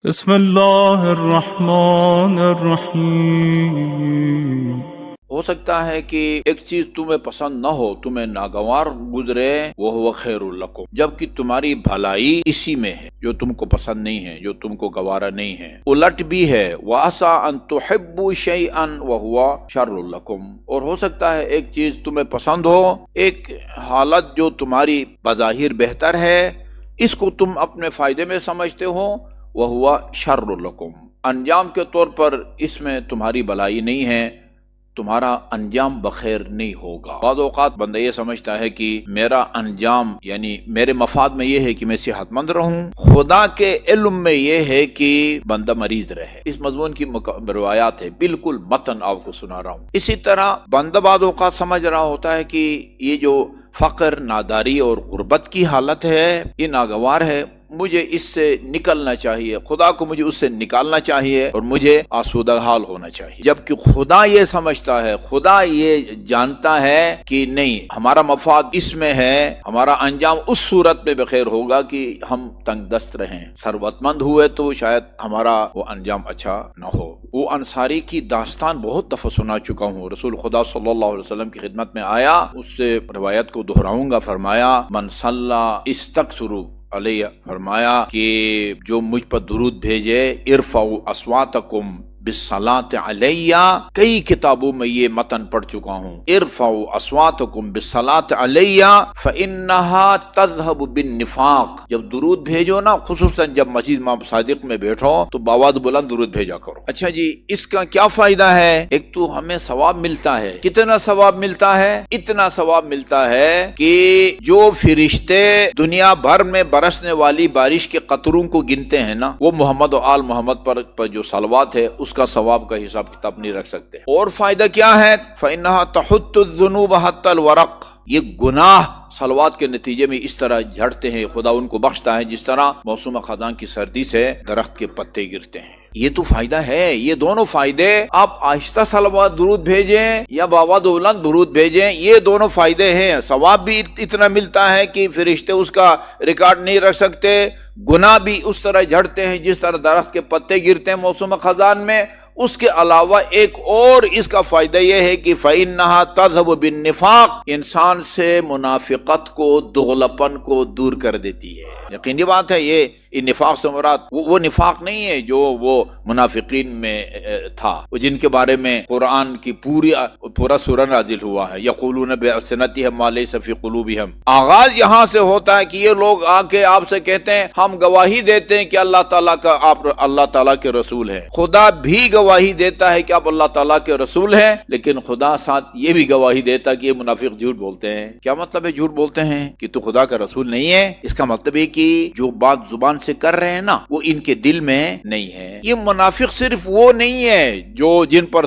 بسم اللہ الرحمن الرحیم۔ ہو سکتا ہے کہ ایک چیز تمہیں پسند نہ ہو، تمہیں ناگوار گزرے، وہ خیر لکم، جبکہ تمہاری بھلائی اسی میں ہے جو تم کو پسند نہیں ہے، جو تم کو گوارا نہیں ہے۔ الٹ بھی ہے، وَعَسَىٰ أَن تُحِبُّوا شَيْئًا وَهُوَ شَرٌّ لَكُمْ، اور ہو سکتا ہے ایک چیز تمہیں پسند ہو، ایک حالت جو تمہاری بظاہر بہتر ہے، اس کو تم اپنے فائدے میں سمجھتے ہو، وَهُوَ شَرٌّ لَكُمْ، انجام کے طور پر اس میں تمہاری بھلائی نہیں ہے، تمہارا انجام بخیر نہیں ہوگا۔ بعض اوقات بندہ یہ سمجھتا ہے کہ میرا انجام یعنی میرے مفاد میں یہ ہے کہ میں صحت مند رہوں، خدا کے علم میں یہ ہے کہ بندہ مریض رہے۔ اس مضمون کی روایات ہے، بالکل متن آپ کو سنا رہا ہوں۔ اسی طرح بندہ بعض اوقات سمجھ رہا ہوتا ہے کہ یہ جو فقر، ناداری اور غربت کی حالت ہے یہ ناگوار ہے، مجھے اس سے نکلنا چاہیے، خدا کو مجھے اس سے نکالنا چاہیے اور مجھے آسودہ حال ہونا چاہیے۔ جبکہ خدا یہ سمجھتا ہے، خدا یہ جانتا ہے کہ نہیں، ہمارا مفاد اس میں ہے، ہمارا انجام اس صورت میں بخیر ہوگا کہ ہم تنگ دست رہیں، ثروت مند ہوئے تو شاید ہمارا وہ انجام اچھا نہ ہو۔ وہ انصاری کی داستان بہت دفعہ سنا چکا ہوں، رسول خدا صلی اللہ علیہ وسلم کی خدمت میں آیا، اس سے روایت کو دہراؤں گا۔ فرمایا من صلی استکثروا علیہ، فرمایا کہ جو مجھ پر درود بھیجے، ارفعوا اصواتکم بالصلاۃ علیہ، کئی کتابوں میں یہ متن پڑھ چکا ہوں، ارفعوا اصواتکم بالصلاۃ علیہ فانہا تذہب بالنفاق، جب درود بھیجو نا، خصوصاً جب مسجد امام صادق میں بیٹھو تو باواز بلند درود بھیجا کرو۔ اچھا جی، اس کا کیا فائدہ ہے؟ ایک تو ہمیں ثواب ملتا ہے، کتنا ثواب ملتا ہے؟ اتنا ثواب ملتا ہے کہ جو فرشتے دنیا بھر میں برسنے والی بارش کے قطروں کو گنتے ہیں نا، وہ محمد و آل محمد پر جو صلوات ہے اس کا ثواب کا حساب کتاب نہیں رکھ سکتے۔ اور فائدہ کیا ہے؟ فإنها تحط الذنوب حتى الورق، یہ گناہ صلوات کے نتیجے میں اس طرح جھڑتے ہیں، خدا ان کو بخشتا ہے جس طرح موسم خزاں کی سردی سے درخت کے پتے گرتے ہیں۔ یہ تو فائدہ ہے، یہ دونوں فائدے، آپ آہستہ صلوات درود بھیجیں یا باواد بلند درود بھیجیں، یہ دونوں فائدے ہیں۔ ثواب بھی اتنا ملتا ہے کہ فرشتے اس کا ریکارڈ نہیں رکھ سکتے، گناہ بھی اس طرح جھڑتے ہیں جس طرح درخت کے پتے گرتے ہیں موسم خزان میں۔ اس کے علاوہ ایک اور اس کا فائدہ یہ ہے کہ فَإِنَّهَا تَذْهَبُ بِالنِّفَاقِ، انسان سے منافقت کو، دغلپن کو دور کر دیتی ہے۔ یقینی بات ہے، یہ نفاق سے مراد وہ نفاق نہیں ہے جو وہ منافقین میں تھا، وہ جن کے بارے میں قرآن کی پورا سورہ نازل ہوا ہے، یقولون بألسنتہم ما لیس فی قلوبہم۔ آغاز یہاں سے ہوتا ہے کہ یہ لوگ آ کے آپ سے کہتے ہیں ہم گواہی دیتے ہیں کہ اللہ تعالیٰ کا آپ اللہ تعالیٰ کے رسول ہیں، خدا بھی گواہی دیتا ہے کہ آپ اللہ تعالیٰ کے رسول ہیں، لیکن خدا ساتھ یہ بھی گواہی دیتا ہے کہ یہ منافق جھوٹ بولتے ہیں۔ کیا مطلب ہے جھوٹ بولتے ہیں؟ کہ تو خدا کا رسول نہیں ہے، اس کا مطلب ہے کہ جو بات زبان سے کر رہے ہیں نا وہ ان کے دل میں نہیں ہے۔ یہ منافق صرف وہ نہیں ہے جو جن پر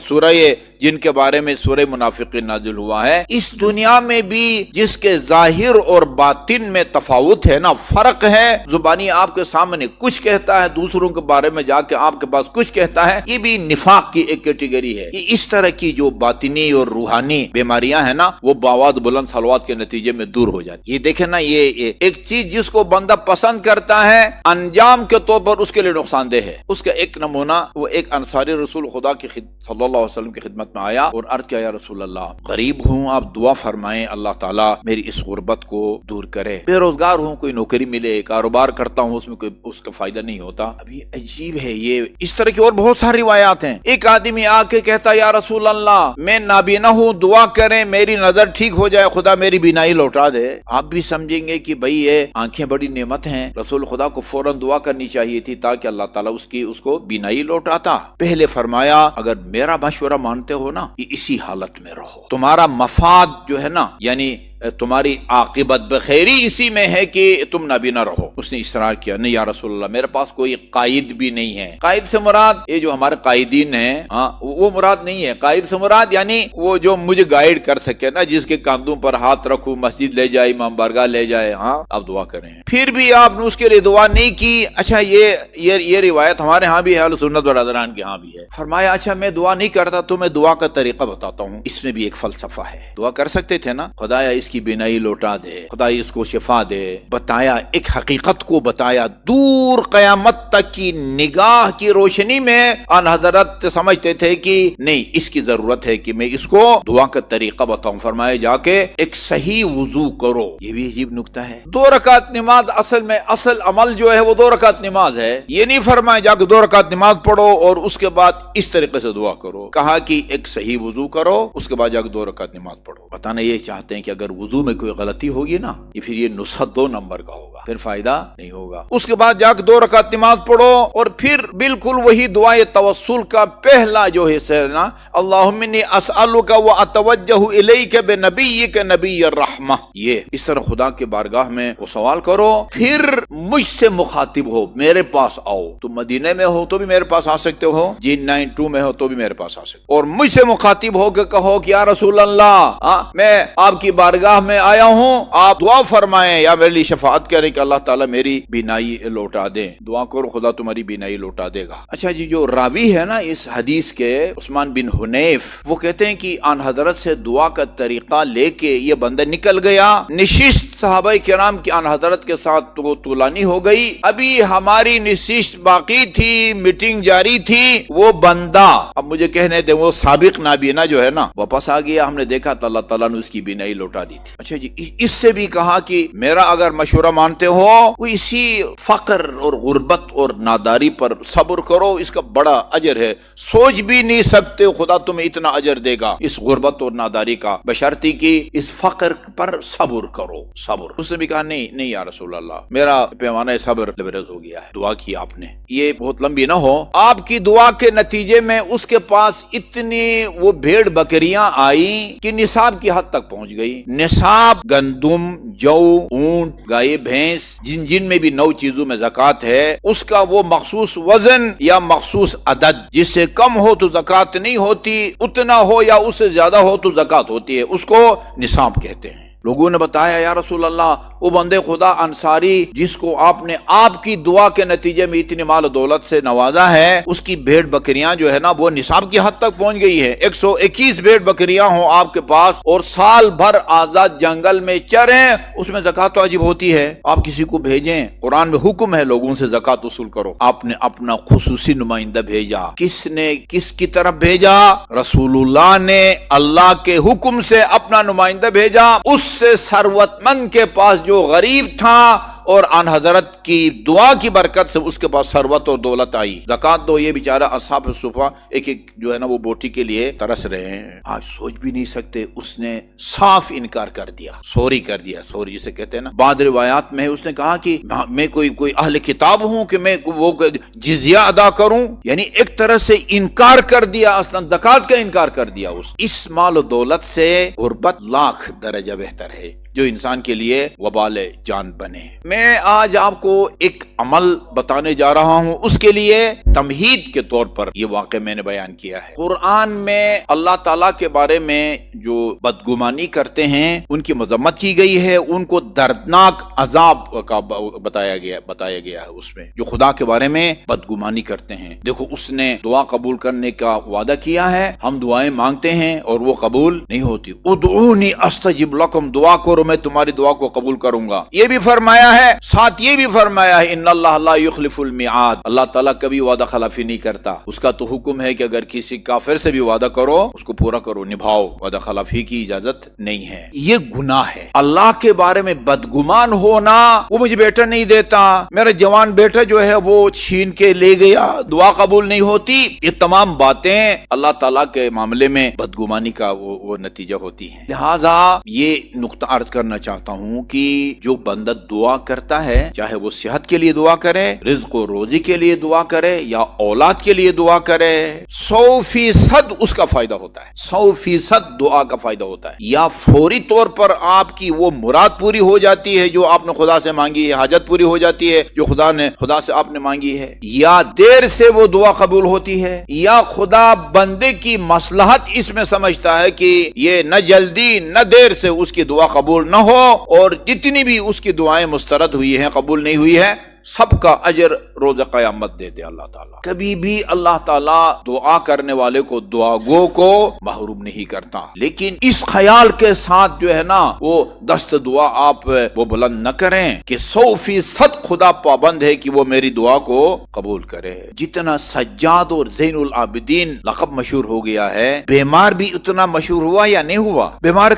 جن کے بارے میں سورہ منافقین نازل ہوا ہے، اس دنیا میں بھی جس کے ظاہر اور باطن میں تفاوت ہے نا، فرق ہے، زبانی آپ کے سامنے کچھ کہتا ہے، دوسروں کے بارے میں جا کے آپ کے پاس کچھ کہتا ہے، یہ بھی نفاق کی ایک کیٹیگری ہے۔ یہ اس طرح کی جو باطنی اور روحانی بیماریاں ہیں نا، وہ باواد بلند صلوات کے نتیجے میں دور ہو جاتی۔ یہ دیکھیں نا، یہ ایک چیز جس کو بندہ پسند کرتا ہے، انجام کے طور پر اس کے لیے نقصان دہ ہے۔ اس کا ایک نمونہ، وہ ایک انصاری رسول خدا کی صلی اللہ علیہ وسلم کی خدمت میں آیا اور عرض کیا، یا رسول اللہ غریب ہوں، آپ دعا فرمائیں اللہ تعالیٰ میری اس غربت کو دور کرے، بے روزگار ہوں، کوئی نوکری ملے، کاروبار کرتا ہوں، اس میں کوئی اس کا فائدہ نہیں ہوتا۔ ابھی عجیب ہے یہ، اس طرح کی اور بہت ساری روایات ہیں۔ ایک آدمی آ کے کہتا، یا رسول اللہ میں نابینا ہوں، دعا کریں میری نظر ٹھیک ہو جائے، خدا میری بینائی لوٹا دے۔ آپ بھی سمجھیں گے کہ بھئی یہ آنکھیں بڑی نعمت ہیں، رسول خدا کو فوراً دعا کرنی چاہیے تھی تاکہ اللہ تعالیٰ اس کو بینائی لوٹاتا۔ پہلے فرمایا اگر میرا مشورہ مانتے ہو نا، اسی حالت میں رہو، تمہارا مفاد جو ہے نا، یعنی تمہاری عاقبت بخیری اسی میں ہے کہ تم نابینا رہو۔ اس نے اصرار کیا، نہیں یا رسول اللہ میرے پاس کوئی قائد بھی نہیں ہے۔ قائد سے مراد یہ جو ہمارے قائدین ہیں، وہ مراد نہیں ہے۔ قائد سے مراد یعنی وہ جو مجھے گائیڈ کر سکے نا، جس کے کاندھوں پر ہاتھ رکھوں، مسجد لے جائے، امام بارگاہ لے جائے۔ آپ دعا کریں، پھر بھی آپ نے اس کے لیے دعا نہیں کی۔ اچھا یہ روایت ہمارے ہاں بھی ہے، اہل سنت برادران کے ہاں بھی ہے۔ فرمایا اچھا میں دعا نہیں کرتا تو میں دعا کا طریقہ بتاتا ہوں، اس میں بھی ایک فلسفہ ہے۔ دعا کر سکتے تھے نا، خدایا اس کی بینائی لوٹا دے، خدا اس کو شفا دے، بتایا، ایک حقیقت کو بتایا، دور قیامت تک کی نگاہ کی روشنی میں آن حضرت سمجھتے تھے کہ نہیں، اس کی ضرورت ہے کہ میں اس کو دعا کا طریقہ بتاؤں۔ فرمایا جا کے ایک صحیح وضو کرو۔ یہ بھی عجیب نکتہ ہے، 2 رکعت نماز اصل میں اصل عمل جو ہے وہ 2 رکعت نماز ہے، یہ نہیں فرمایا جا کے 2 رکعت نماز پڑھو اور اس کے بعد اس طریقے سے دعا کرو، کہا کہ ایک صحیح وضو کرو، اس کے بعد جا کے 2 رکعت نماز پڑھو۔ بتانا یہ چاہتے ہیں کہ اگر وضو میں کوئی غلطی ہوگی نا، یہ پھر یہ نسخت 2 نمبر کا ہوگا، پھر فائدہ نہیں ہوگا۔ اس کے بعد جا کے 2 رکعت نماز پڑھو اور پھر بالکل وہی دعائے توسل کا پہلا جو حصہ ہے نا، اللہم انی اسألک واتوجہ الیک بنبیک نبی الرحمہ، یہ اس طرح خدا کے بارگاہ میں وہ سوال کرو، پھر مجھ سے مخاطب ہو، میرے پاس آؤ۔ تم مدینے میں ہو تو بھی میرے پاس آ سکتے ہو، G92 میں ہو تو بھی میرے پاس آ سکتے ہو، اور مجھ سے مخاطب ہو کے کہو کہ یا رسول اللہ، میں آپ کی بارگاہ میں آیا ہوں، آپ دعا فرمائیں یا میرے لیے شفاعت کریں کہ اللہ تعالیٰ میری بینائی لوٹا دیں۔ دعا کرو، خدا تمہاری بینائی لوٹا دے گا۔ اچھا جی، جو راوی ہے نا اس حدیث کے، عثمان بن حنیف، وہ کہتے ہیں کہ آن حضرت سے دعا کا طریقہ لے کے یہ بندہ نکل گیا، نشست صحابہ کرام کی آن حضرت کے ساتھ تو طولانی ہو گئی، ابھی ہماری نشست باقی تھی، میٹنگ جاری تھی، وہ بندہ، اب مجھے کہنے دیں، وہ سابق نابینا جو ہے نا واپس آ گیا، ہم نے دیکھا تو اللہ تعالیٰ نے اس کی بینائی لوٹا دی تھی۔ اچھا جی، اس سے بھی کہا کہ میرا اگر مشورہ مانتے ہو، وہ اسی فقر اور غربت اور ناداری پر صبر کرو، اس کا بڑا اجر ہے، سوچ بھی نہیں سکتے خدا تمہیں اتنا اجر دے گا اس غربت اور ناداری کا، بشرطی کہ اس فقر پر صبر کرو، صبر۔ اس نے بھی کہا نہیں یا رسول اللہ، میرا پیمانہ صبر لبریز ہو گیا ہے۔ دعا کی آپ نے، یہ بہت لمبی نہ ہو، آپ کی دعا کے نتیجے میں اس کے پاس اتنی وہ بھیڑ بکریاں آئی کہ نصاب کی حد تک پہنچ گئی۔ نصاب گندم، جو، اونٹ، گائے، بھینس، جن میں بھی 9 چیزوں میں زکوٰۃ ہے، اس کا وہ مخصوص وزن یا مخصوص عدد، جس سے کم ہو تو زکوٰۃ نہیں ہوتی، اتنا ہو یا اس سے زیادہ ہو تو زکوٰۃ ہوتی ہے، اس کو نصاب کہتے ہیں۔ لوگوں نے بتایا یا رسول اللہ، وہ بندے خدا انصاری جس کو آپ نے آپ کی دعا کے نتیجے میں اتنی مال و دولت سے نوازا ہے، اس کی بھیڑ بکریاں جو ہے نا وہ نصاب کی حد تک پہنچ گئی ہے۔ 121 بھیڑ بکریاں ہوں آپ کے پاس اور سال بھر آزاد جنگل میں چریں، اس میں زکوٰۃ واجب ہوتی ہے، آپ کسی کو بھیجیں، قرآن میں حکم ہے لوگوں سے زکوٰۃ وصول کرو۔ آپ نے اپنا خصوصی نمائندہ بھیجا، کس نے کس کی طرف بھیجا؟ رسول اللہ نے اللہ کے حکم سے اپنا نمائندہ بھیجا، اس سے ثروت مند کے پاس جو غریب تھا، اور آن حضرت کی دعا کی برکت سے اس کے پاس ثروت اور دولت آئی۔ زکوٰۃ دو، یہ بیچارہ اصحاب الصفہ ایک جو ہے نا وہ بوٹی کے لیے ترس رہے ہیں، آج سوچ بھی نہیں سکتے، اس نے صاف انکار کر دیا، سوری کر دیا، سوری جسے کہتے ہیں نا۔ بعض روایات میں اس نے کہا کہ میں کوئی اہل کتاب ہوں کہ میں وہ جزیہ ادا کروں، یعنی ایک طرح سے انکار کر دیا، اصلا زکوٰۃ کا انکار کر دیا۔ اس مال و دولت سے غربت لاکھ درجہ بہتر ہے، جو انسان کے لیے وبال جان بنے۔ میں آج آپ کو ایک عمل بتانے جا رہا ہوں، اس کے لیے تمہید کے طور پر یہ واقعہ میں نے بیان کیا ہے۔ قرآن میں اللہ تعالیٰ کے بارے میں جو بدگمانی کرتے ہیں ان کی مذمت کی گئی ہے، ان کو دردناک عذاب کا بتایا گیا ہے اس میں، جو خدا کے بارے میں بدگمانی کرتے ہیں۔ دیکھو، اس نے دعا قبول کرنے کا وعدہ کیا ہے، ہم دعائیں مانگتے ہیں اور وہ قبول نہیں ہوتی۔ ادعونی استجب لکم، دعا کرو میں تمہاری دعا کو قبول کروں گا، یہ بھی فرمایا ہے، ساتھ یہ بھی فرمایا ہے ان اللہ لا یخلف المیعاد، اللہ تعالیٰ کبھی وعدہ خلافی نہیں کرتا، اس کا تو حکم ہے کہ اگر کسی کافر سے بھی وعدہ کرو اس کو پورا کرو، نبھاؤ، وعدہ خلافی کی اجازت نہیں ہے۔ یہ گناہ ہے، اللہ کے بارے میں بدگمان ہونا، وہ مجھے بیٹا نہیں دیتا، میرا جوان بیٹا جو ہے وہ چھین کے لے گیا، دعا قبول نہیں ہوتی، یہ تمام باتیں اللہ تعالیٰ کے معاملے میں بدگمانی کا وہ نتیجہ ہوتی ہیں۔ لہٰذا یہ نقطہ عرض کرنا چاہتا ہوں کہ جو بندہ دعا کرتا ہے، چاہے وہ صحت کے لیے دعا کرے، رزق و روزی کے لیے دعا کرے یا اولاد کے لیے دعا کرے، 100% اس کا فائدہ ہوتا ہے، 100% دعا کا فائدہ ہوتا ہے۔ یا فوری طور پر آپ کی وہ مراد پوری ہو جاتی ہے جو آپ نے خدا سے مانگی ہے، حاجت پوری ہو جاتی ہے جو خدا سے آپ نے مانگی ہے، یا دیر سے وہ دعا قبول ہوتی ہے، یا خدا بندے کی مصلحت اس میں سمجھتا ہے کہ یہ نہ جلدی نہ دیر سے اس کی دعا قبول نہ ہو، اور جتنی بھی اس کی دعائیں مسترد ہوئی ہیں، قبول نہیں ہوئی ہے، سب کا اجر روز قیامت دے دے اللہ تعالیٰ. کبھی بھی اللہ تعالیٰ دعا کرنے والے کو، دعا گو کو محروم نہیں کرتا. لیکن اس خیال کے ساتھ جو ہے نا وہ دست دعا آپ وہ بلند نہ کریں کہ 100% خدا پابند ہے کہ وہ میری دعا کو قبول کرے. جتنا سجاد اور زین العابدین لقب مشہور ہو گیا ہے، بیمار بھی اتنا مشہور ہوا یا نہیں ہوا؟ بیمار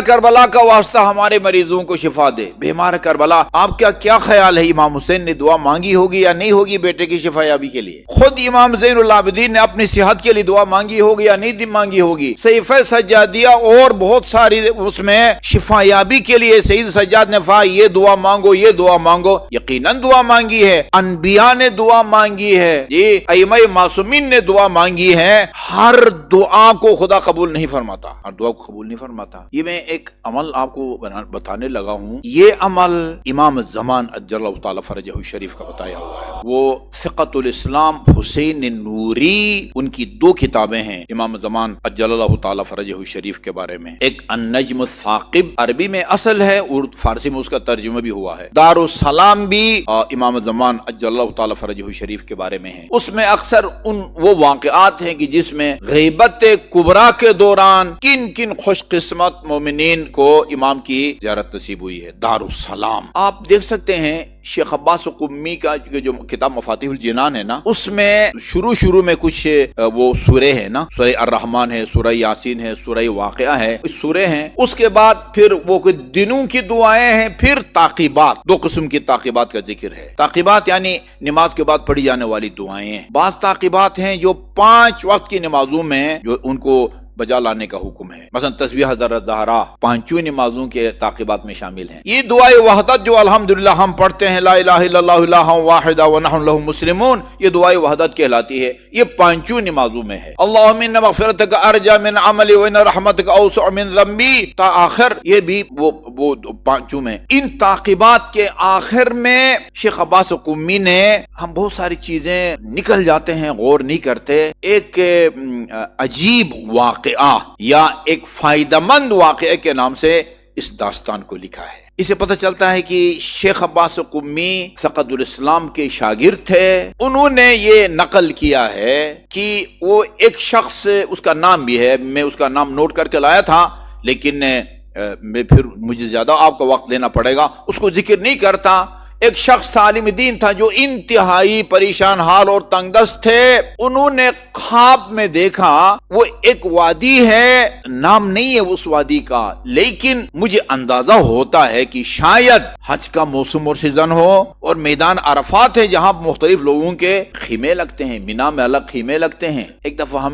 کربلا کا واسطہ ہمارے مریضوں کو شفا دے. بیمار کربلا، آپ کا کیا خیال ہے امام حسین نے دعا مانگی ہوگی یا نہیں ہوگی بیٹے کی شفا یابی کے لیے؟ خود امام زین العابدین نے اپنی صحت کے لیے دعا مانگی ہوگی یا نہیں مانگی ہوگی؟ صحیفہ سجادیہ اور بہت ساری اس میں شفا یابی کے لیے سید سجاد نے فرمایا یہ دعا مانگو، یہ دعا مانگو. یقیناً دعا مانگی ہے، انبیاء نے دعا مانگی ہے، یہ ائمہ معصومین نے دعا مانگی ہے. ہر دعا کو خدا قبول نہیں فرماتا، ہر دعا کو قبول نہیں فرماتا. یہ میں ایک عمل آپ کو بتانے لگا ہوں. یہ عمل امام زمان اجل اللہ تعالی فرجہ الشریف کا بتایا ہوا ہے. وہ فقہ الاسلام حسین نوری، ان کی 2 کتابیں ہیں امام زمان اجل اللہ تعالی فرجہ الشریف کے بارے میں. ایک النجم الثاقب عربی میں اصل ہے اور فارسی میں اس کا ترجمہ بھی ہوا ہے. دارالسلام بھی امام زمان اجل اللہ تعالی فرجہ الشریف کے بارے میں ہے. اس میں اکثر وہ واقعات ہیں کہ جس میں غیبت کبریٰ کے دوران کن کن خوش قسمت مومنین کو امام کی زیارت نصیب ہوئی ہے. دارالسلام آپ دیکھ سکتے ہیں شیخ عباس قمی کا جو کتاب مفاتیح الجنان ہے نا، اس میں شروع میں کچھ وہ سورے ہیں نا، سورہ الرحمن ہے، سورہ یاسین ہے، سورہ واقعہ ہے، سورے ہیں. اس کے بعد پھر وہ دنوں کی دعائیں ہیں، پھر تعقیبات، 2 قسم کی تعقیبات کا ذکر ہے. تعقیبات یعنی نماز کے بعد پڑھی جانے والی دعائیں ہیں. بعض تعقیبات ہیں جو 5 وقت کی نمازوں میں جو ان کو بجا لانے کا حکم ہے. مثلا تسبیح حضرت زہرا 5 نمازوں کے تعقیبات میں شامل ہیں. یہ دعائے وحدت جو الحمدللہ ہم پڑھتے ہیں، لا الہ الا اللہ الہ واحد ونحن له مسلمون، یہ دعائے وحدت کہلاتی ہے. یہ 5 نمازوں میں ہے. اللہم ان مغفرتک ارجا من عملی وان رحمتک اوسع من ذنبی تا آخر، یہ بھی وہ 5 میں. ان تعقیبات کے آخر میں شیخ عباس قمی نے، ہم بہت ساری چیزیں نکل جاتے ہیں، غور نہیں کرتے، ایک عجیب واقعہ یا ایک فائدہ مند واقعے کے نام سے اس داستان کو لکھا ہے. اسے پتہ چلتا ہے کہ شیخ عباس قمی فقہ الاسلام کے شاگرد تھے. انہوں نے یہ نقل کیا ہے کہ وہ ایک شخص، اس کا نام بھی ہے، میں اس کا نام نوٹ کر کے لایا تھا لیکن میں پھر مجھے زیادہ آپ کا وقت لینا پڑے گا، اس کو ذکر نہیں کرتا. ایک شخص عالم دین تھا جو انتہائی پریشان حال اور تنگ دست تھے. انہوں نے خواب میں دیکھا وہ ایک وادی ہے، نام نہیں ہے اس وادی کا، لیکن مجھے اندازہ ہوتا ہے کہ شاید حج کا موسم اور سیزن ہو اور میدان عرفات ہے جہاں مختلف لوگوں کے خیمے لگتے ہیں. مینا میں الگ خیمے لگتے ہیں. ایک دفعہ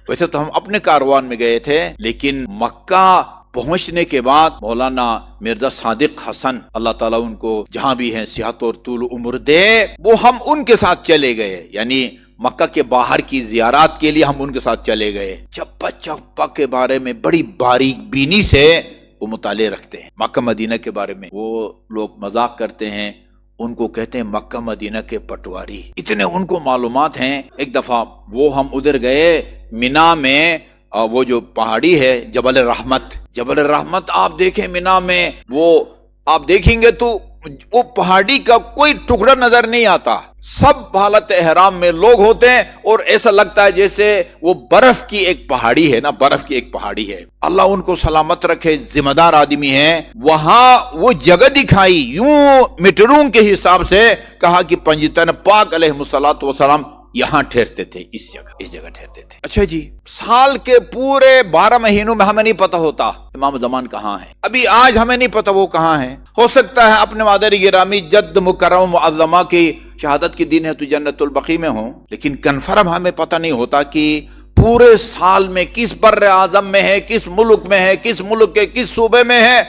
ویسے تو ہم اپنے کاروان میں گئے تھے، لیکن مکہ پہنچنے کے بعد مولانا مرزا صادق حسن، اللہ تعالیٰ ان کو جہاں بھی ہیں صحت اور طول عمر دے، وہ ہم ان کے ساتھ چلے گئے. یعنی مکہ کے باہر کی زیارات کے لیے ہم ان کے ساتھ چلے گئے. چپا چپا کے بارے میں بڑی باریک بینی سے وہ مطالعے رکھتے ہیں. مکہ مدینہ کے بارے میں وہ لوگ مذاق کرتے ہیں، ان کو کہتے ہیں مکہ مدینہ کے پٹواری. اتنے ان کو معلومات ہیں. ایک دفعہ وہ ہم ادھر گئے مینا میں، وہ جو پہاڑی ہے جبل رحمت آپ دیکھیں مینا میں، وہ آپ دیکھیں گے تو وہ پہاڑی کا کوئی ٹکڑا نظر نہیں آتا. سب حالت احرام میں لوگ ہوتے ہیں اور ایسا لگتا ہے جیسے وہ برف کی ایک پہاڑی ہے نا، برف کی ایک پہاڑی ہے. اللہ ان کو سلامت رکھے، ذمہ دار آدمی ہیں. وہاں وہ جگہ دکھائی، یوں میٹروں کے حساب سے کہا کہ پنجتن پاک علیہ الصلوۃ والسلام یہاں ٹھہرتے تھے، اس جگہ ٹھہرتے تھے. اچھا جی، سال کے پورے 12 مہینوں میں ہمیں نہیں پتا ہوتا امام زمان کہاں ہیں. ابھی آج ہمیں نہیں پتا وہ کہاں ہیں. ہو سکتا ہے اپنے مادری گرامی جد مکرم معظمہ کی شہادت کے دن ہے تو جنت البقیع میں ہوں، لیکن کنفرم ہمیں پتہ نہیں ہوتا کہ پورے سال میں کس بر اعظم میں ہے، کس ملک میں ہے، کس ملک کے کس صوبے میں ہے،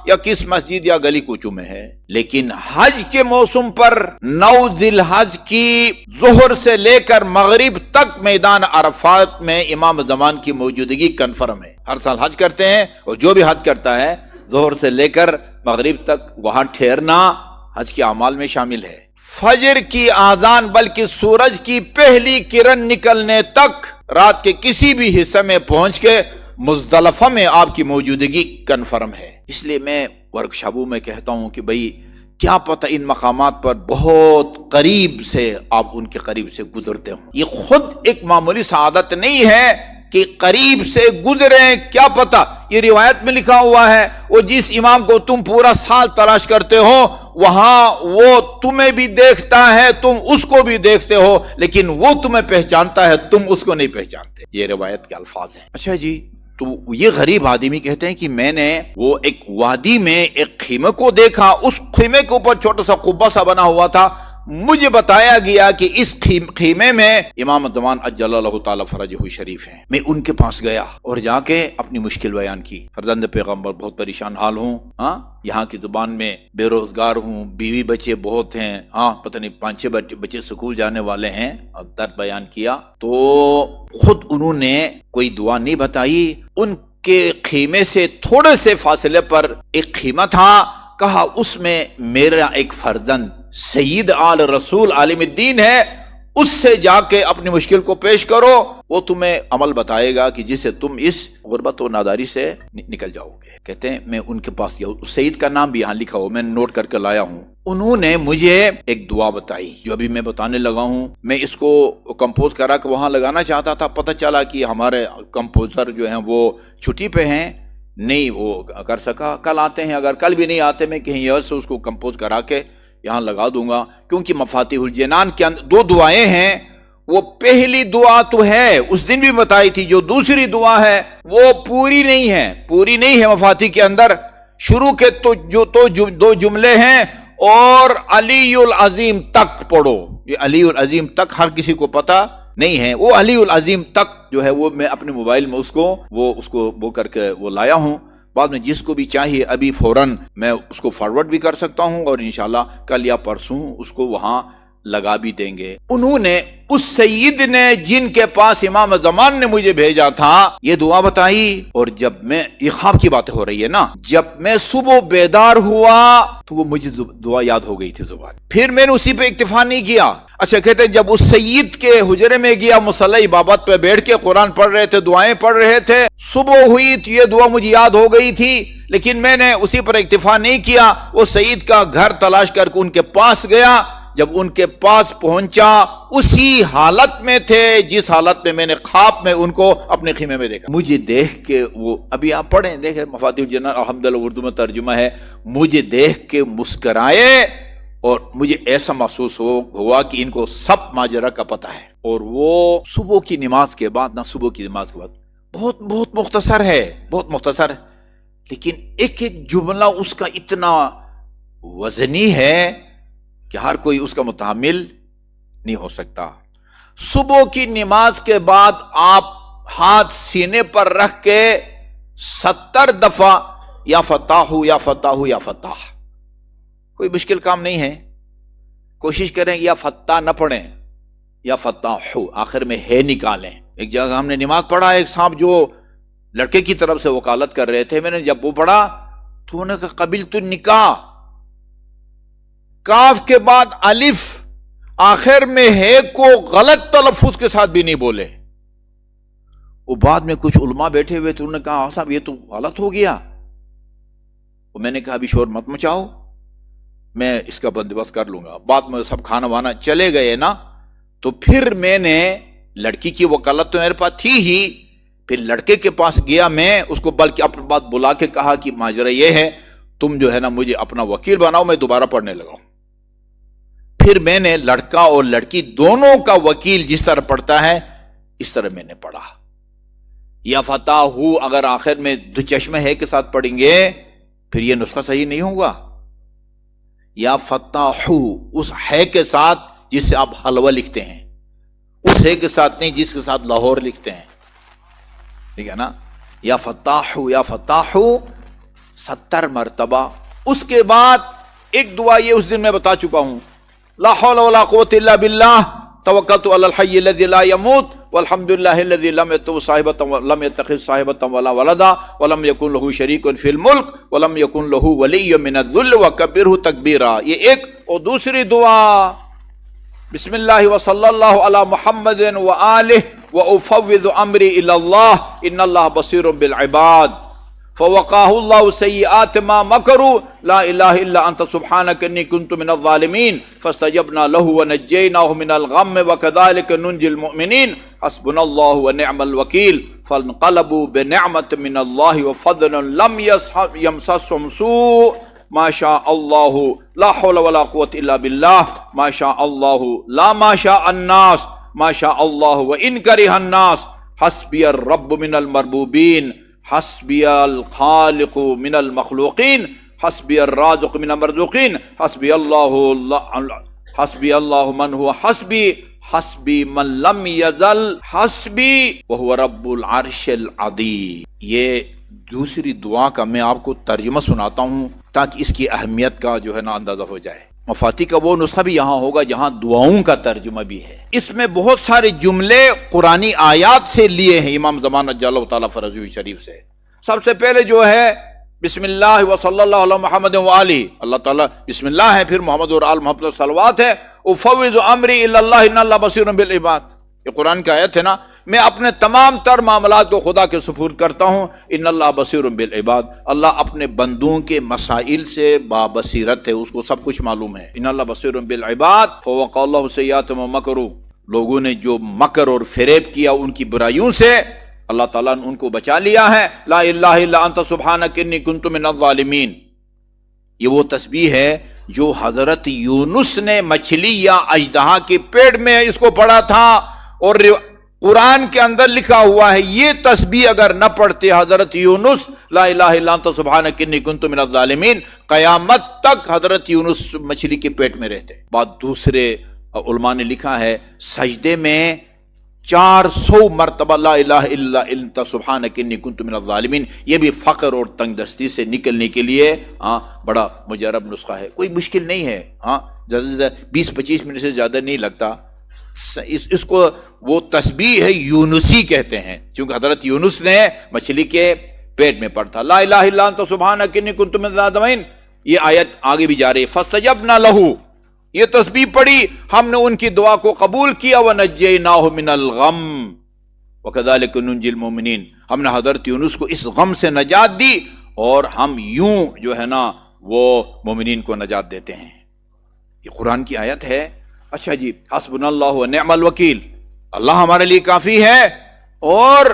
یا کس مسجد یا گلی کوچوں میں ہے. لیکن حج کے موسم پر 9 ذی الحج کی ظہر سے لے کر مغرب تک میدان عرفات میں امام زمان کی موجودگی کنفرم ہے. ہر سال حج کرتے ہیں اور جو بھی حج کرتا ہے ظہر سے لے کر مغرب تک وہاں ٹھہرنا حج کے اعمال میں شامل ہے. فجر کی آذان بلکہ سورج کی پہلی کرن نکلنے تک رات کے کسی بھی حصے میں پہنچ کے مزدلفہ میں آپ کی موجودگی کنفرم ہے. اس لیے میں ورکشاپوں میں کہتا ہوں کہ بھئی کیا پتہ ان مقامات پر بہت قریب سے آپ ان کے قریب سے گزرتے ہوں. یہ خود ایک معمولی سعادت نہیں ہے کہ قریب سے گزریں. کیا پتہ یہ روایت میں لکھا ہوا ہے وہ جس امام کو تم پورا سال تلاش کرتے ہو وہاں وہ تمہیں بھی دیکھتا ہے, تم اس کو بھی دیکھتے ہو, لیکن وہ تمہیں پہچانتا ہے, تم اس کو نہیں پہچانتے. یہ روایت کے الفاظ ہیں. اچھا جی, تو یہ غریب آدمی کہتے ہیں کہ میں نے وہ ایک وادی میں ایک خیمے کو دیکھا, اس خیمے کے اوپر چھوٹا سا قبہ سا بنا ہوا تھا. مجھے بتایا گیا کہ اس خیمے میں امام زمان اجل اللہ تعالی فرجہ شریف ہیں. میں ان کے پاس گیا اور جا کے اپنی مشکل بیان کی. فرزند پیغمبر بہت پریشان حال ہوں, یہاں کی زبان میں بے روزگار ہوں, بیوی بچے بہت ہیں, پتہ نہیں 5-6 بچے سکول جانے والے ہیں. درد بیان کیا تو خود انہوں نے کوئی دعا نہیں بتائی. ان کے خیمے سے تھوڑے سے فاصلے پر ایک خیمہ تھا. کہا اس میں میرا ایک فرزند سید آل رسول عالم الدین ہے, اس سے جا کے اپنی مشکل کو پیش کرو, وہ تمہیں عمل بتائے گا کہ جس سے تم اس غربت و ناداری سے نکل جاؤ گے. کہتے ہیں میں ان کے پاس گیا, سید کا نام بھی یہاں لکھا ہو, میں نوٹ کر کے لایا ہوں. انہوں نے مجھے ایک دعا بتائی جو ابھی میں بتانے لگا ہوں. میں اس کو کمپوز کرا کے وہاں لگانا چاہتا تھا, پتہ چلا کہ ہمارے کمپوزر جو ہیں وہ چھٹی پہ ہیں, نہیں وہ کر سکا. کل آتے ہیں, اگر کل بھی نہیں آتے میں کہیں اور سے اس کو کمپوز کرا کے یہاں لگا دوں گا. کیونکہ مفاتیح الجنان کے اندر 2 دعائیں ہیں. وہ پہلی دعا تو ہے, اس دن بھی بتائی تھی. جو دوسری دعا ہے وہ پوری نہیں ہے مفاتیح کے اندر. شروع کے تو 2 جملے ہیں, اور علی العظیم تک پڑھو. یہ علی العظیم تک ہر کسی کو پتہ نہیں ہے. وہ علی العظیم تک جو ہے وہ میں اپنے موبائل میں اس کو وہ کر کے وہ لایا ہوں. بعد میں جس کو بھی چاہیے ابھی فوراً میں اس کو فارورڈ بھی کر سکتا ہوں, اور انشاءاللہ کل یا پرسوں اس کو وہاں لگا بھی دیں گے. انہوں نے اس سید نے جن کے پاس امام زمان نے مجھے بھیجا تھا یہ دعا بتائی. اور جب میں, یہ خواب کی باتیں ہو رہی ہے نا, جب میں صبح بیدار ہوا تو وہ مجھے دعا یاد ہو گئی تھی زبان. پھر میں نے اسی پہ اکتفا نہیں کیا. اچھا کہتے ہیں جب اس سید کے حجرے میں گیا, مصلی عبادت پہ بیٹھ کے قرآن پڑھ رہے تھے, دعائیں پڑھ رہے تھے, صبح ہوئی تو یہ دعا مجھے یاد ہو گئی تھی, لیکن میں نے اسی پر اکتفا نہیں کیا. وہ سید کا گھر تلاش کر کے ان کے پاس گیا. جب ان کے پاس پہنچا اسی حالت میں تھے جس حالت میں نے خواب میں ان کو اپنے خیمے میں دیکھا. مجھے دیکھ کے وہ, ابھی آپ پڑھیں دیکھیں مفاتیح الجنان الحمدللہ اردو میں ترجمہ ہے, مجھے دیکھ کے مسکرائے اور مجھے ایسا محسوس ہوا کہ ان کو سب ماجرا کا پتہ ہے. اور وہ صبح کی نماز کے بعد بہت مختصر ہے, بہت مختصر, لیکن ایک جملہ اس کا اتنا وزنی ہے کہ ہر کوئی اس کا متحمل نہیں ہو سکتا. صبح کی نماز کے بعد آپ ہاتھ سینے پر رکھ کے 70 دفعہ یا فتاح یا فتاح یا فتاح. کوئی مشکل کام نہیں ہے, کوشش کریں یا فتاح نہ پڑھیں, یا فتاح آخر میں ہے نکالیں. ایک جگہ ہم نے نماز پڑھا, ایک صاحب جو لڑکے کی طرف سے وکالت کر رہے تھے, میں نے جب وہ پڑھا تو انہوں نے کہا قبیل تو نکاح, کاف کے بعد الف آخر میں ہے کو غلط تلفظ کے ساتھ بھی نہیں بولے. وہ بعد میں کچھ علماء بیٹھے ہوئے تو انہوں نے کہا صاحب یہ تو غلط ہو گیا. وہ میں نے کہا ابھی شور مت مچاؤ, میں اس کا بندوبست کر لوں گا. بعد میں سب کھانا وانا چلے گئے نا, تو پھر میں نے لڑکی کی وکالت تو میرے پاس تھی ہی, پھر لڑکے کے پاس گیا میں, اس کو بلکہ اپنے بات بلا کے کہا کہ ماجرا یہ ہے تم جو ہے نا مجھے اپنا وکیل بناؤ, میں دوبارہ پڑھنے لگا ہوں. پھر میں نے لڑکا اور لڑکی دونوں کا وکیل جس طرح پڑھتا ہے اس طرح میں نے پڑھا. یا فتح اگر آخر میں دو چشمے ہے کے ساتھ پڑھیں گے پھر یہ نسخہ صحیح نہیں ہوگا. یا فتح اس ہے کے ساتھ جس سے آپ حلوہ لکھتے ہیں, اس ہے کے ساتھ نہیں جس کے ساتھ لاہور لکھتے ہیں, ٹھیک ہے نا. یا فتح 70 مرتبہ. اس کے بعد ایک دعا یہ اس دن میں بتا چکا ہوں, لا حول ولا قوة الا باللہ توکلت علی الحی الذی لا یموت والحمد للہ الذی لم یتخذ صاحبۃ ولا ولدا ولم یکن لہ شریک فی الملک ولم یکن لہ ولی من الذل وکبرہ تکبیرا. یہ ایک. اور دوسری دعا بسم اللہ وصلی اللہ علی محمد وآلہ وافوض امری الی اللہ ان اللہ بصیر بالعباد فوقاه الله سيئات ما مكروا لا اله الا انت سبحانك اني كنت من الظالمين فاستجبنا له ونجيناه من الغم وكذلك ننجي المؤمنين حسبنا الله ونعم الوكيل فانقلبوا بنعمة من الله وفضل لم يمسسهم سوء ما شاء الله لا حول ولا قوة إلا بالله ما شاء الله لا ما شاء الناس ما شاء الله وإن كره الناس حسبي الرب من المربوبين حسبي الخالق من المخلوقين حسبي الرازق من المرزوقين حسبي الله من هو حسبي من لم يزل حسبي وهو رب العرش العظيم. یہ دوسری دعا کا میں آپ کو ترجمہ سناتا ہوں تاکہ اس کی اہمیت کا جو ہے نا اندازہ ہو جائے. مفاتیح کا وہ نسخہ بھی یہاں ہوگا جہاں دعاؤں کا ترجمہ بھی ہے. اس میں بہت سارے جملے قرآنی آیات سے لیے ہیں امام زمانہ جل تعالیٰ فرضی شریف سے. سب سے پہلے جو ہے بسم اللہ و صلی اللہ علیہ محمد و آلہ، اللہ تعالیٰ بسم اللہ ہے، پھر محمد اور آل محمد صلوات ہے. افوض امری الی اللہ ان اللہ بصیر بالعباد، یہ قرآن کی آیت ہے نا. میں اپنے تمام تر معاملات کو خدا کے سپرد کرتا ہوں. ان اللہ بصیر بالعباد، اللہ اپنے بندوں کے مسائل سے بابصیرت ہے، اس کو سب کچھ معلوم ہے. ان اللہ بصیر بالعباد فوقاه اللہ سیئات ما مکروا، لوگوں نے جو مکر اور فریب کیا ان کی برائیوں سے اللہ تعالیٰ نے ان کو بچا لیا ہے. لا الہ الا انت سبحانک انی کنت من الظالمین، یہ وہ تسبیح ہے جو حضرت یونس نے مچھلی یا اژدہا کے پیٹ میں اس کو پڑھا تھا، اور قرآن کے اندر لکھا ہوا ہے یہ تسبیح اگر نہ پڑھتے حضرت یونس لا الہ الا انت سبحانک انی کنت من الظالمین، قیامت تک حضرت یونس مچھلی کے پیٹ میں رہتے. بات دوسرے علماء نے لکھا ہے سجدے میں 400 مرتبہ لا الہ الا انت سبحانک انی کنت من الظالمین. یہ بھی فقر اور تنگ دستی سے نکلنے کے لیے بڑا مجرب نسخہ ہے، کوئی مشکل نہیں ہے. 20-25 منٹ سے زیادہ نہیں لگتا. اس کو وہ تسبیح ہے یونسی کہتے ہیں، چونکہ حضرت یونس نے مچھلی کے پیٹ میں پڑھا تھا. لا الہ الا انت سبحانک انی کنت من الظالمین. یہ آیت آگے بھی جا رہی ہے. فاستجبنا لہ، یہ تسبیح پڑھی، ہم نے ان کی دعا کو قبول کیا. وَنَجَّيْنَاهُ مِنَ الْغَمِّ وَكَذَلِكَ نُنْجِي الْمُؤْمِنِينَ، ہم نے حضرت یونس کو اس غم سے نجات دی اور ہم یوں جو ہے نا وہ مومنین کو نجات دیتے ہیں. یہ قرآن کی آیت ہے. اچھا جی، حسبنا اللہ ونعم الوکیل، اللہ ہمارے لیے کافی ہے اور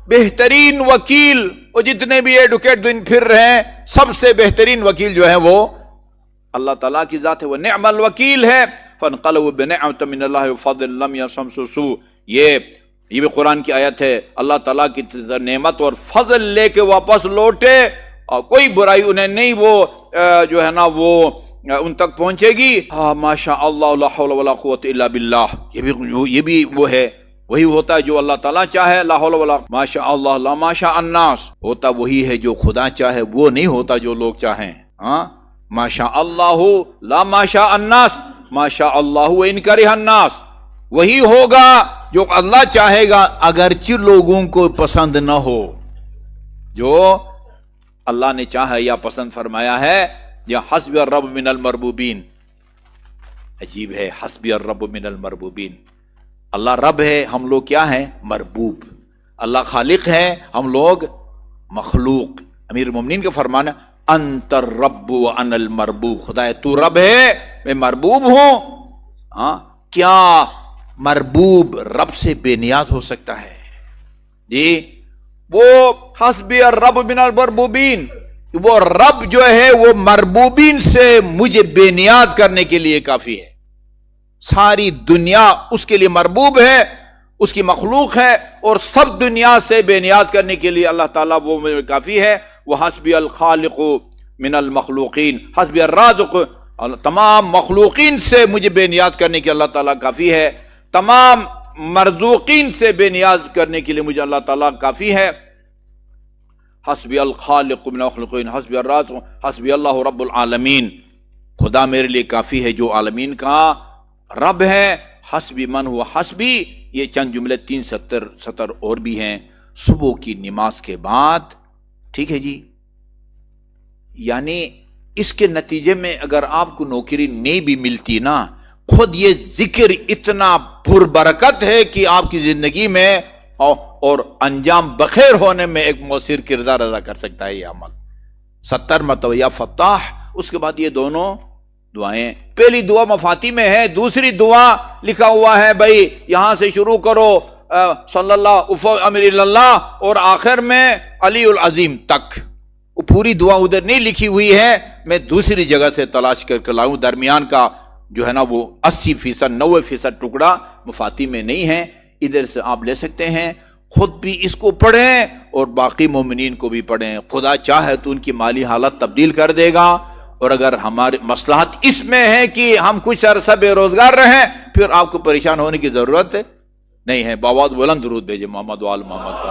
بہترین وکیل. وہ جتنے بھی ایڈوکیٹ دن پھر رہے ہیں سب سے بہترین وکیل جو ہے وہ اللہ تعالیٰ کی ذات ہے. وہ نعم الوکیل ہے. فانقلبوا بنعمۃ من اللہ وفضل لم یمسسهم سوء، یہ بھی قرآن کی آیت ہے. اللہ تعالیٰ کی نعمت اور فضل لے کے واپس لوٹے اور کوئی برائی انہیں نہیں وہ جو ہے نا وہ ان تک پہنچے گی. ماشاء اللہ لا حول ولا قوت الا باللہ، یہ بھی وہ ہے، وہی ہوتا ہے جو اللہ تعالیٰ چاہے. لا حول ولا ماشاء اللہ لا ماشاء الناس، ہوتا وہی ہے جو خدا چاہے، وہ نہیں ہوتا جو لوگ چاہیں. ماشاء اللہ لا ماشاء الناس ماشاء اللہ وان کرہ الناس، وہی ہوگا جو اللہ چاہے گا اگرچہ لوگوں کو پسند نہ ہو. جو اللہ نے چاہا یا پسند فرمایا ہے. یا حسبی الرب من المربوبین، عجیب ہے. حسبی الرب من المربوبین، اللہ رب ہے، ہم لوگ کیا ہیں؟ مربوب. اللہ خالق ہے، ہم لوگ مخلوق. امیر المومنین کا فرمانا انت الرب وانا المربوب، خدا تو رب ہے میں مربوب ہوں. کیا مربوب رب سے بے نیاز ہو سکتا ہے؟ جی وہ حسبی الرب من المربوبین، وہ رب جو ہے وہ مربوبین سے مجھے بے نیاز کرنے کے لیے کافی ہے. ساری دنیا اس کے لیے مربوب ہے، اس کی مخلوق ہے، اور سب دنیا سے بے نیاز کرنے کے لیے اللہ تعالیٰ وہ مجھے کافی ہے. وہ حسبی الخالق من المخلوقین، حسبی الرازق، تمام مخلوقین سے مجھے بے نیاز کرنے کے اللہ تعالیٰ کافی ہے. تمام مرزوقین سے بے نیاز کرنے کے لیے مجھے اللہ تعالیٰ کافی ہے. حسبی الخالق من المخلوقین حسبی الرازق حسبی اللہ رب العالمین، خدا میرے لیے کافی ہے جو عالمین کا رب ہے. حسبی من ہوا حسبی، یہ چند جملے 3 سطر اور بھی ہیں صبح کی نماز کے بعد. ٹھیک ہے جی، یعنی اس کے نتیجے میں اگر آپ کو نوکری نہیں بھی ملتی نا، خود یہ ذکر اتنا پربرکت ہے کہ آپ کی زندگی میں اور انجام بخیر ہونے میں ایک مؤثر کردار ادا کر سکتا ہے یہ عمل۔ 70 مرتبہ یا فتاح، اس کے بعد یہ دونوں دعائیں، پہلی دعا مفاتی میں ہے، دوسری دعا لکھا ہوا ہے بھائی یہاں سے شروع کرو صلی اللہ امر اللہ، اور آخر میں علی العظیم تک۔ وہ پوری دعا ادھر نہیں لکھی ہوئی ہے، میں دوسری جگہ سے تلاش کر کے لاؤں، درمیان کا جو ہے نا وہ 80% 90% ٹکڑا مفاتی میں نہیں ہے، ادھر سے آپ لے سکتے ہیں، خود بھی اس کو پڑھیں اور باقی مومنین کو بھی پڑھیں، خدا چاہے تو ان کی مالی حالت تبدیل کر دے گا، اور اگر ہماری مصلحت اس میں ہے کہ ہم کچھ عرصہ بے روزگار رہیں، پھر آپ کو پریشان ہونے کی ضرورت نہیں ہے۔ باواد بلند درود بھیجے محمد وآل محمد۔